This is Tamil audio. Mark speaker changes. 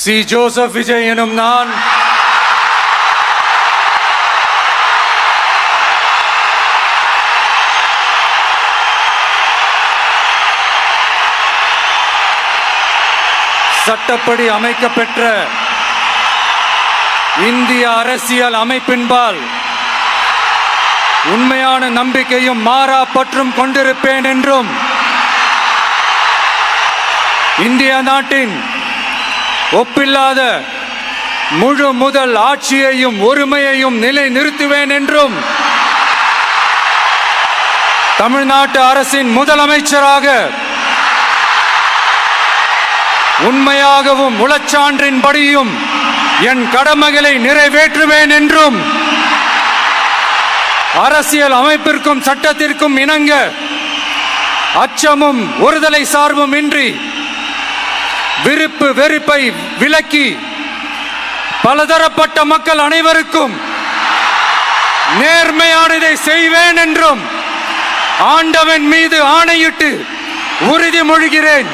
Speaker 1: சி. ஜோசப் விஜய் எனும் நான் சட்டப்படி அமைக்கப்பெற்ற இந்திய அரசியல் அமைப்பின்பால் உண்மையான நம்பிக்கையும் மாறா பற்றும் கொண்டிருப்பேன் என்றும் இந்திய நாட்டின் ஒப்பில்லாத முழு முதல் ஆட்சியையும் ஒருமையையும் நிலை நிறுத்துவேன் என்றும் தமிழ்நாட்டு அரசின் முதலமைச்சராக உண்மையாகவும் உளச்சான்றின்படியும் என் கடமைகளை நிறைவேற்றுவேன் என்றும் அரசியல் அமைப்பிற்கும் சட்டத்திற்கும் இணங்க அச்சமும் ஒருதலை சார்பும் இன்றி விருப்பு வெறுப்பை விலக்கி பலதரப்பட்ட மக்கள் அனைவருக்கும் நேர்மையானதை செய்வேன் என்றும் ஆண்டவன் மீது ஆணையிட்டு உறுதிமொழிகிறேன்.